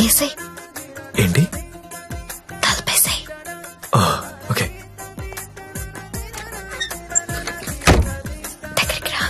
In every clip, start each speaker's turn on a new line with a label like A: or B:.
A: ఏసై.
B: ఏంటి?
A: తలపేసై.
B: ఓకే.
A: దగ్గరికి రా.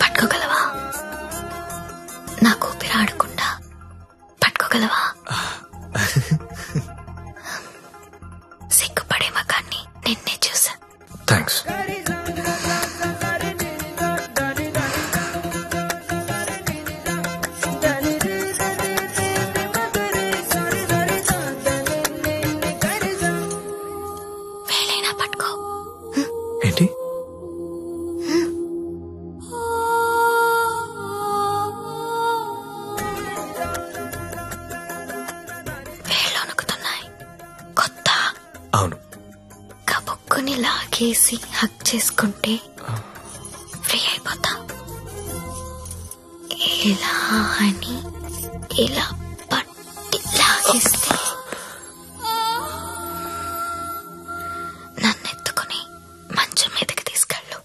A: పట్టుకోగలవా? నాకు ఊపిరి ఆడకుండా పట్టుకోగలవా? సిగ్గుపడే మగాన్ని నిన్నే చూసా.
B: థ్యాంక్స్.
A: వేలైనా పట్టుకో.
B: ఏంటి?
A: వేళ్ళు వణుకుతున్నాయి. కొత్త.
B: అవును.
A: కబుక్కుని లాగేసి హక్ చేసుకుంటే ఫ్రీ అయిపోతా. ఇలా అని ఇలా పట్టి లాగేస్తే నన్నెత్తుకుని మంచం మీదకి తీసుకెళ్ళు.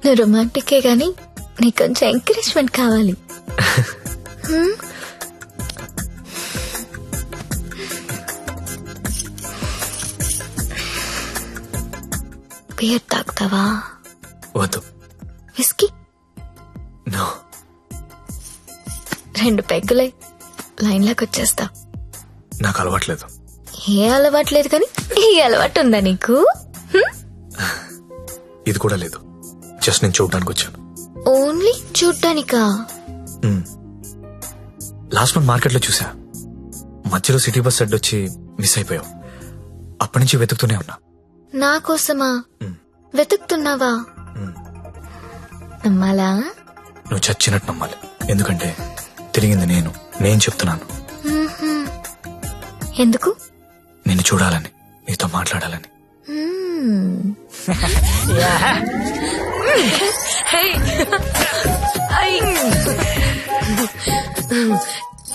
A: నువ్వు రొమాంటికే గాని నీకు కొంచెం ఎంకరేజ్మెంట్ కావాలి. బియర్ తాగుతావా?
B: వద్దు.
A: విస్కీ?
B: నో.
A: 2 పెగ్గులై లైన్లోకి వచ్చేస్తా.
B: నాకు అలవాట్లేదు.
A: ఏ అలవాట్లేదు కానీ ఈ అలవాటు ఉందా నీకు?
B: ఇది కూడా లేదు. జస్ట్ నేను చూడడానికి వచ్చాను.
A: ఓన్లీ చూడ్డానికా?
B: లాస్ట్ మంత్ మార్కెట్ లో చూసా. మధ్యలో సిటీ బస్ అడ్డొచ్చి మిస్ అయిపోయావు. అప్పటి నుంచి వెతుకుతూనే ఉన్నా.
A: నా కోసమా వెతుకుతున్నావా? నమ్మాలా?
B: నువ్వు చచ్చినట్టు నమ్మాలి. ఎందుకంటే తిరిగింది నేను చెప్తున్నాను.
A: ఎందుకు?
B: నిన్ను చూడాలని, నీతో మాట్లాడాలని.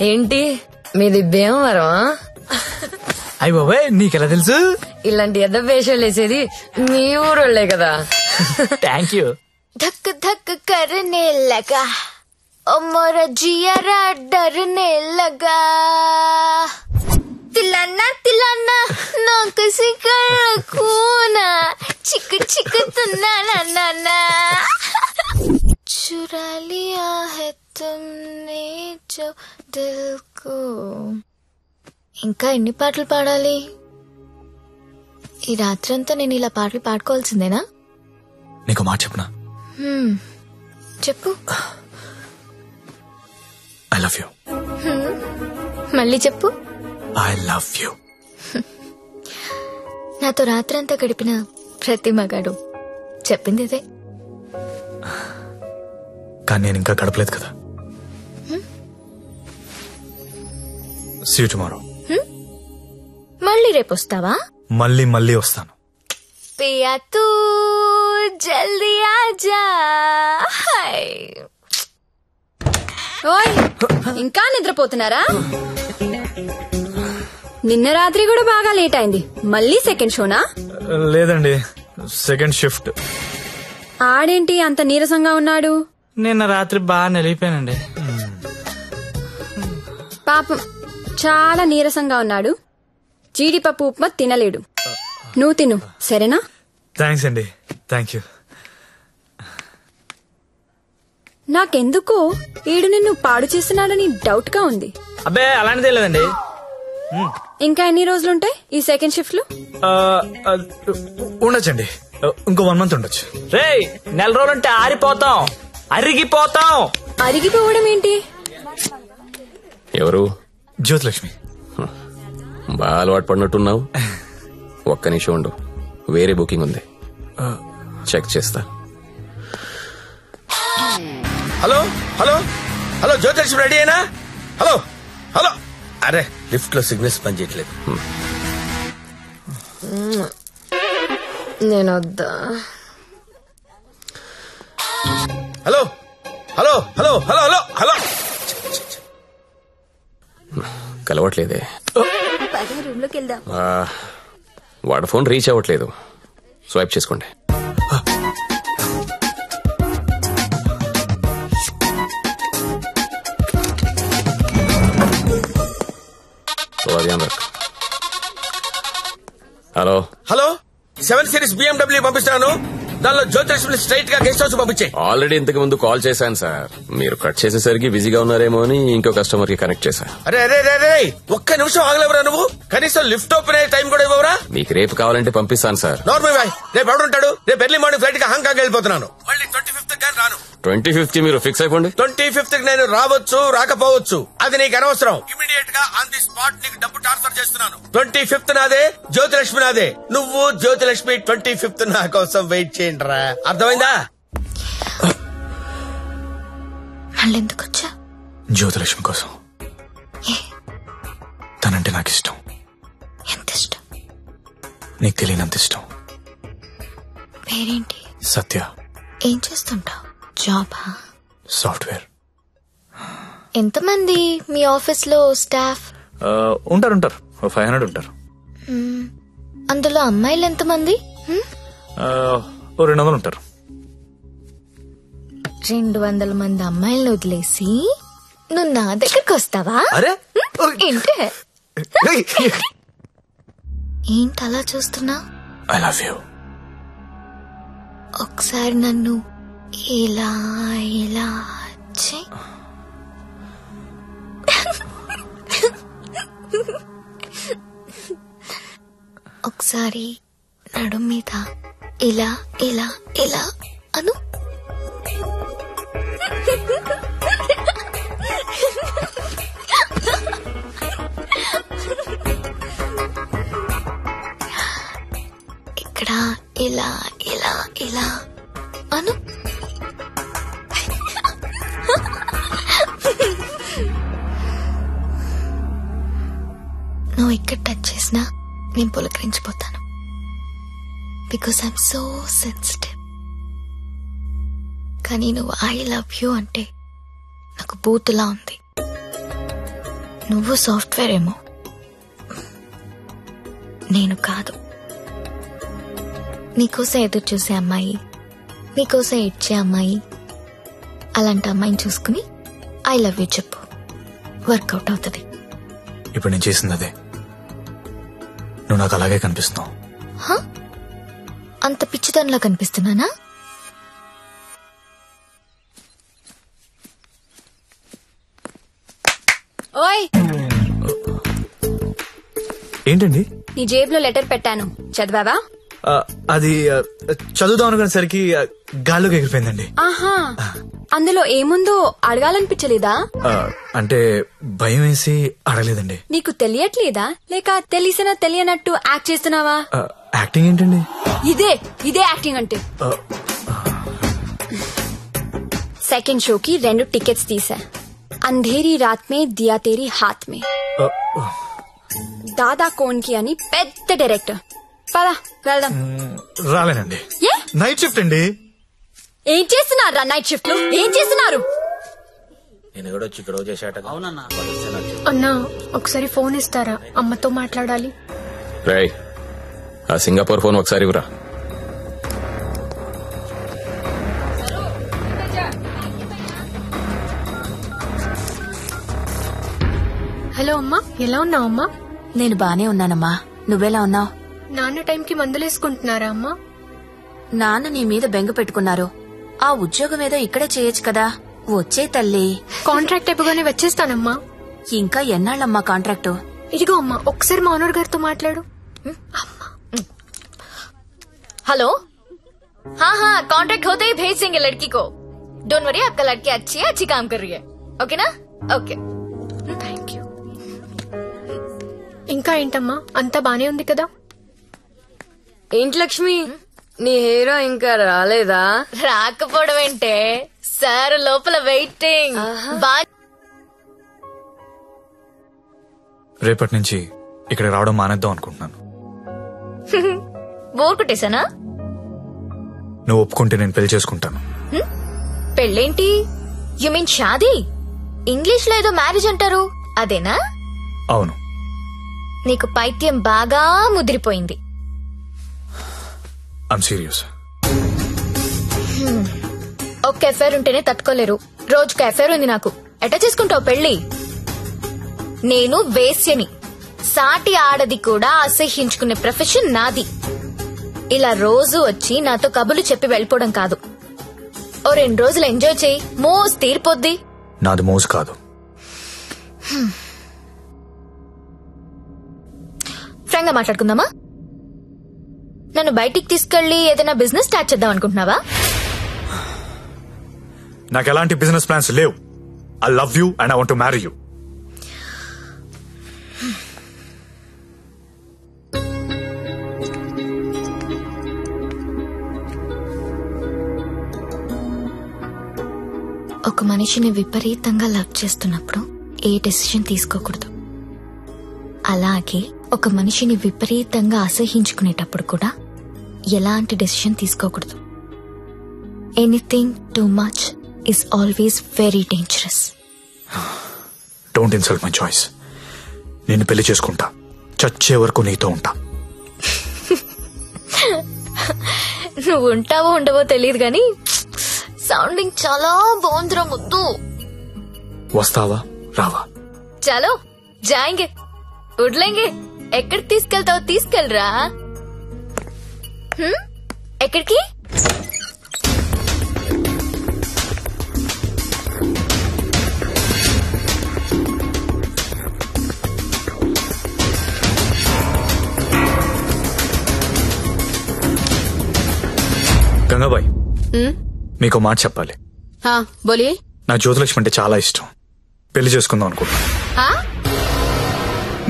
C: ఏంటి మీది భీమవరం?
B: అయ్య బాబాయ్, నీకెలా తెలుసు?
C: ఇలాంటి ఎద్ద వేషాలు వేసేది మీ ఊరోళ్లే కదా.
B: Thank you.
A: धक धक करने लगा ओ मोरा जियारा डरने लगा. तिलाना तिलाना ना किसी कूना चिक चिक तुना ना ना ना चुरा लिया है तुमने जो दिल को. ఇంకా ఎన్ని పాటలు పాడాలి? ఈ రాత్రంతా నేను ఇలా పాటలు పాడుకోవాల్సిందేనా?
B: నీకు మాట చెప్పనా?
A: చెప్పు.
B: I love you.
A: మళ్ళీ చెప్పు.
B: I love you.
A: నాతో రాత్రంతా గడిపిన ప్రతి మగాడు చెప్పింది ఇదే.
B: కానీ నేను ఇంకా గడపలేదు కదా. See you tomorrow.
A: మళ్ళీ రేపు వస్తావా?
B: మళ్ళీ వస్తాను.
A: పియా తూ జల్దీ ఆజా.
D: ఓయ్, ఇంకా నిద్రపోతున్నారా? నిన్న రాత్రి కూడా బాగా లేట్ అయింది. మళ్ళీ సెకండ్ షోనా?
B: లేదండి, సెకండ్ షిఫ్ట్.
D: ఆడేంటి అంత నీరసంగా ఉన్నాడు?
E: నిన్న రాత్రి బాగా నిలిపోయానండి.
D: పాపం చాలా నీరసంగా ఉన్నాడు. జీడిపప్పు ఉప్మా తినలేడు. నువ్వు తిను, సరేనా?
B: థ్యాంక్స్ అండి. Thank you.
D: నాకెందుకో ఈడు నిన్ను పాడు చేస్తున్నాడని డౌట్ గా ఉంది.
E: అబ్బే అలాంటిదే లేదండి.
D: ఇంకా ఎన్ని రోజులుంటాయి ఈ సెకండ్ షిఫ్ట్ లో?
B: ఉండొచ్చండి, ఇంకో 1 month ఉండొచ్చు.
E: రేయ్, 4 రోజులుంటే ఆరిపోతాం, అరిగిపోతాం.
D: అరిగిపోవడం ఏంటి?
F: ఎవరు?
B: జ్యోతిలక్ష్మి.
F: బాగా అలవాటు పడినట్టున్నావు. ఒక్క నిమిషం ఉండు, వేరే బుకింగ్ ఉంది, చెక్ చేస్తా.
G: Hello hello hello, Jyothilakshmi ready అయినా? Hello hello. అరే, లిఫ్ట్ లో సిగ్నల్స్ పనిచేయట్లేదు.
C: నేను వద్దా?
G: Hello hello hello hello hello hello
F: కలవట్లేదే.
D: రూమ్ లోకి వెళ్దాం.
F: వాడి ఫోన్ రీచ్ అవ్వట్లేదు. స్వైప్ చేసుకోండి. హలో
G: హలో 7 సిరీస్ BMW పంపిస్తాను. దానిలో జ్యోతిలక్ష్మి స్ట్రైట్ గా గెస్ట్ హౌస్ పంపించే.
F: ఆల్రెడీ ఇంతకు ముందు కాల్ చేశాను సార్. మీరు కట్ చేసేసరికి బిజీగా ఉన్నారేమో అని ఇంకో కస్టమర్ కి కనెక్ట్ చేశా.
G: అరే అరే అరే ఒక్క నిమిషం ఆగలేవరా నువ్వు? కనీసం లిఫ్ట్ ఓపెన్ అయ్యే టైం కూడా ఇవ్వరా?
F: మీకు రేపు కావాలంటే పంపిస్తాను సార్.
G: నార్మల్ బాయ్, రేపు ఎవడుంటాడు? రేపు ఎర్లీ మార్నింగ్ ఫ్లైట్ గా హాంకాంగ్ వెళ్ళిపోతున్నాను. మళ్ళీ 25th కానీ రాను.
F: 25th మీరు ఫిక్స్ అయిపోండి.
G: 25th నేను రావచ్చు రాకపోవచ్చు, అది నీకు అనవసరం. ఇమీడియట్ గా ఆన్ ది స్పాట్ నీకు డబ్బు ట్రాన్స్ఫర్ చేస్తున్నాను. 25th నాదే, జ్యోతిలక్ష్మి నాదే. నువ్వు జ్యోతిలక్ష్మి 25th నా కోసం వెయిట్ చేయండి రా. అర్థమైందా?
A: మళ్ళీ ఎందుకు వచ్చా?
B: జ్యోతిలక్ష్మి కోసం. తనంటే నాకు ఇష్టం.
A: ఎంత ఇష్టం?
B: నీకు తెలియనంత ఇష్టం.
A: పేరేంటి?
B: సత్య.
A: ఏం చేస్తుంటావు? జాబా?
B: సాఫ్ట్వేర్.
A: ఎంతమంది మీ ఆఫీస్ లో స్టాఫ్?
B: ఉంటారు 500 ఉంటారు.
A: అందులో అమ్మాయిలు ఎంతమంది?
B: 200 ఉంటారు.
A: 200 మంది అమ్మాయిలను వదిలేసి నువ్వు నా దగ్గరకు వస్తావా?
B: అరే
A: ఏంటి ఏంటి అలా చూస్తున్నా?
B: I love you.
A: ఒకసారి నన్ను ఇలా ఇలా చెయ్. ఒకసారి నడు మీద ఇలా ఇలా ఇలా అను. ఇక్కడ ఇలా ఇలా ఇలా అను. నువ్వు ఇక్కడ టచ్ చేసినా నేను పులకరించిపోతాను. Because I'm so sensitive. కానీ నువ్వు ఐ లవ్ యూ అంటే నాకు బూతులా ఉంది. నువ్వు సాఫ్ట్వేర్ ఏమో, నేను కాదు. నీకోసం ఎదురు చూసే అమ్మాయి, నీకోసం ఇచ్చే అమ్మాయి, అలాంటి అమ్మాయిని చూసుకుని ఐ లవ్ యూ చెప్పు. వర్కౌట్ అవుతుంది.
B: ఇప్పుడు నేను చేసింది అదే. నువ్వు నాకు అలాగే కనిపిస్తున్నావు.
A: అంత పిచ్చితనంలా కనిపిస్తున్నానా?
D: ఓయ్,
B: ఏంటండి?
D: నీ జేబులో లెటర్ పెట్టాను, చదివావా?
B: అది చదువుదాం అనుకునేసరికి గాల్లోకి ఎగిరిపోయిందండి.
D: ఆహా, అందులో ఏముందో అడగాలనిపించలేదా?
B: అంటే భయం వేసి అడగలేదండి.
D: నీకు తెలియట్లేదా, లేక తెలిసినా తెలియనట్టు యాక్ట్ చేస్తున్నావా?
B: యాక్టింగ్ ఏంటండి?
D: ఇదే యాక్టింగ్ అంటే. సెకండ్ షోకి 2 టికెట్స్ తీసా. అంధేరీ రాత్ మే దియా తేరీ హాత్ మే. దాదా కోన్ కి అని పెద్ద డైరెక్టర్. పదా వెళ్దాం.
B: రాలేనండి. నైట్ షిఫ్ట్ అండి.
D: ఏం చేస్తున్నారా నైట్ షిఫ్ట్ లో? ఏం చేస్తున్నారు?
G: నేను కూడా వచ్చి ఇక్కడ చేశాట.
H: అన్నా, ఒకసారి ఫోన్ ఇస్తారా? అమ్మతో మాట్లాడాలి.
F: రేయ్, ఆ సింగపూర్ ఫోన్ ఒకసారి ఇవ్వరా.
H: హలో అమ్మా, ఎలా ఉన్నావు అమ్మా?
C: నేను బానే ఉన్నానమ్మా, నువ్వెలా ఉన్నావు?
H: నాన్న టైంకి మందులేసుకుంటున్నారా అమ్మా?
C: నాన్న నీ మీద బెంగ పెట్టుకున్నారు. ఆ ఉద్యోగం ఏదో ఇక్కడే చేయొచ్చు కదా. వచ్చే తల్లి.
H: కాంట్రాక్ట్ అయిపోగానే వచ్చేస్తానమ్మా.
C: ఇంకా ఎన్నాళ్ళమ్మా కాంట్రాక్టు?
H: ఇదిగో అమ్మా, ఒకసారి మా ఓనర్ గారితో మాట్లాడు.
A: हेलो, हाँ हाँ, कॉन्ट्रैक्ट होते ही भेज देंगे लड़की को. डोंट वरी, आपका लड़की अच्छी है, अच्छी काम कर रही है. ओके ना? Okay,
H: thank you. ఇంకా ఏంటమ్మా, అంతా బానే ఉంది కదా?
C: ఏంటి లక్ష్మి, నీ హీరో ఇంకా రాలేదా?
A: రాకపోవడం ఏంటే సార్, లోపల వెయిటింగ్.
B: రేపటి నుంచి ఇక్కడ రావడం మానేద్దాం అనుకుంటున్నాను.
A: బోర్ కొట్టేశానా?
B: నువ్వు ఒప్పుకుంటే నేను పెళ్లి చేసుకుంటాను.
A: పెళ్ళేంటి? You mean shaadi? ఇంగ్లీష్ లో ఏదో మ్యారేజ్ అంటారు, అదేనా?
B: అవును.
A: నీకు పైత్యం బాగా ముదిరిపోయింది.
B: I'm serious.
A: ఒక్క ఎఫైర్ ఉంటేనే తట్టుకోలేరు, రోజుకు ఎఫైర్ ఉంది నాకు. ఎట్టా చేసుకుంటావు పెళ్లి? నేను వేశ్యని, సాటి ఆడది కూడా అసహ్యించుకునే ప్రొఫెషన్ నాది. ఇలా రోజు వచ్చి నాతో కబులు చెప్పి వెళ్ళిపోవడం కాదు. ఓ 2 రోజులు ఎంజాయ్ చేయి, మోస్ తీరిపోద్ది.
B: నాది మోజు కాదు.
A: ఫ్రాంక్ గా మాట్లాడుకుందామా? నన్ను బయటికి తీసుకెళ్లి ఏదైనా బిజినెస్ స్టార్ట్ చేద్దాం అనుకుంటున్నావా?
B: నాకు ఎలాంటి బిజినెస్ ప్లాన్స్ లేవు. I love you and I want to marry you.
A: ఒక మనిషిని విపరీతంగా లవ్ చేస్తున్నప్పుడు ఏ డెసిషన్ తీసుకోకూడదు. అలాగే ఒక మనిషిని విపరీతంగా అసహించుకునేటప్పుడు కూడా ఎలాంటి డెసిషన్ తీసుకోకూడదు. Anything too much is always very dangerous.
B: Don't insult my choice. నేను పెళ్లి చేసుకుంటా, చచ్చే వరకు నీతో ఉంటా.
A: నువ్వు ఉంటావో ఉండవో తెలియదు గాని సౌండింగ్ చాలా బాగుందిరా ముద్దు.
B: వస్తావా రావా?
A: చలో జాయింగే, వడ్లేంగే. ఎక్కడికి తీసుకెళ్తావో తీసుకెళ్ళరా. ఎక్కడికి?
B: గంగాబాయ్, మీకు మాట చెప్పాలి.
C: బోలియే.
B: నా జ్యోతిలక్ష్మి అంటే చాలా ఇష్టం. పెళ్లి చేసుకుందాం అనుకుంటున్నా.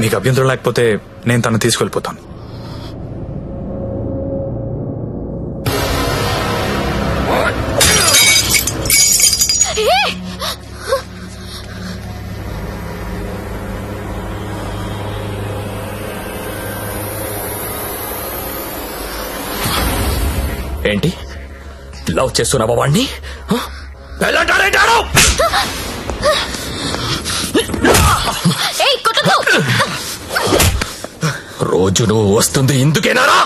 B: మీకు అభ్యంతరం లేకపోతే నేను తను తీసుకెళ్లిపోతాను.
F: ఏంటి లవ్ చేస్తున్నావా వాణ్ణి? రోజు నువ్వు వస్తుంది ఇందుకేనారా?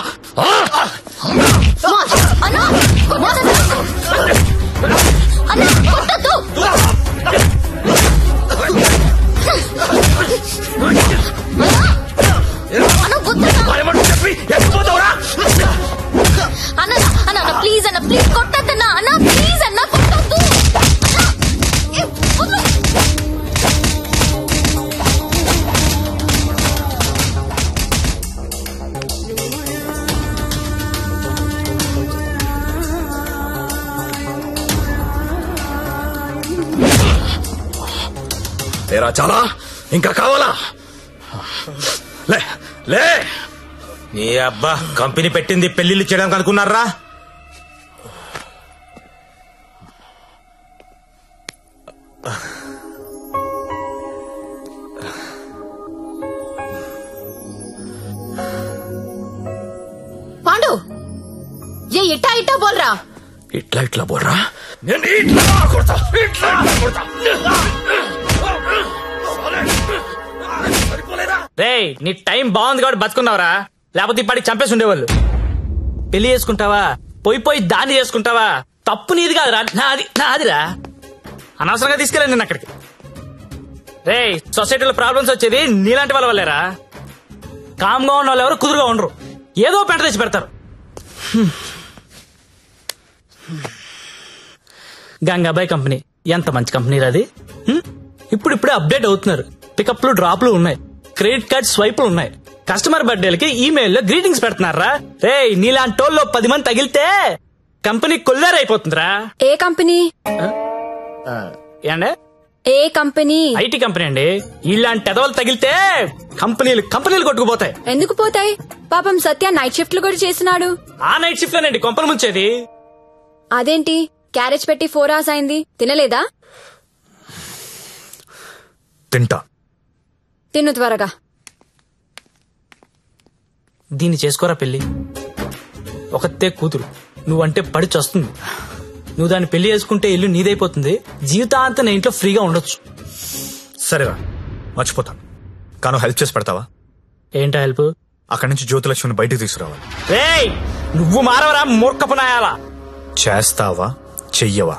A: అన్న ప్లీజ్ అన్న, ప్లీజ్ కొట్టద్దన్నా. అన్న ప్లీజ్ అన్న, కొట్టద్దు.
F: తేరా చాలా ఇంకా కావాలా? లే లే.
E: నీ అబ్బా కంపెనీ పెట్టింది పెళ్లిళ్ళు చేయడానికి అనుకున్నారా?
C: పాండు ఏ ఇట్టా ఇట్టా బోల్రా.
F: ఇట్లా ఇట్లా బోర్రా. నేను ఇట్లా కొడతా, ఇట్లా కొడతా.
E: రేయ్, నీ టైం బాగుంది కాబట్టి బతుకున్నావురా, లేకపోతే ఇప్పటికి చంపేసి ఉండేవాళ్ళు. పెళ్లి చేసుకుంటావా, పోయి దాన్ని చేసుకుంటావా? తప్పు నీది కాదురా, నాదిరా. అనవసరంగా తీసుకెళ్ళండి నేను అక్కడికి. రేయ్, సొసైటీలో ప్రాబ్లమ్స్ వచ్చేది నీలాంటి వాళ్ళ వల్లేరా. కామ్గా ఉన్న వాళ్ళు ఎవరు కుదురుగా ఉండరు, ఏదో పెంట తెచ్చి పెడతారు. గంగాబాయ్ కంపెనీ ఎంత మంచి కంపెనీ అది. ఇప్పుడిప్పుడే అప్డేట్ అవుతున్నారు. పికప్లు డ్రాప్లు ఉన్నాయి, క్రెడిట్ కార్డ్ స్వైపులు ఉన్నాయి. కస్టమర్ బర్త్డేలకి ఈమెయిల్లో గ్రీటింగ్స్ పెడుతున్నారా. రే, నీలాంటి టోల్లో 10 మంది తగిలితే కంపెనీ కొల్లేరైపోతుందిరా.
D: ఏ కంపెనీ?
E: ఏండే?
D: ఏ కంపెనీ?
E: ఐటీ కంపెనీ అండి. ఇలాంటి ఎదవలు తగిలితే కంపెనీలు కొట్టుకుపోతాయి.
D: ఎందుకు పోతాయి? పాపం సత్య నైట్ షిఫ్ట్లు కూడా చేసినాడు.
E: ఆ నైట్ షిఫ్ట్ లోనండి కొంపలు ముంచేది.
D: అదేంటి క్యారేజ్ పెట్టి 4 hours అయింది, తినలేదా?
B: తింటా.
D: తిను త్వరగా.
E: దీన్ని చేసుకోరా పెళ్లి. ఒకతే కూతురు, నువ్వంటే పడి చస్తుంది. నువ్వు దాన్ని పెళ్లి చేసుకుంటే ఇల్లు నీదైపోతుంది, జీవితాంతం నా ఇంట్లో ఫ్రీగా ఉండొచ్చు.
B: సరేరా, మర్చిపోతాను. కాను హెల్ప్ చేసి పెడతావా?
E: ఏంటా హెల్ప్?
B: అక్కడి నుంచి జ్యోతిలక్ష్మిని బయటికి తీసుకురావాలి.
E: రేయ్, నువ్వు మారవరా మూర్ఖపు నాయాలా?
B: చేస్తావా చెయ్యవా?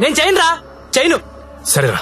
E: నేను చేయనురా, చేయను.
B: సరేరా.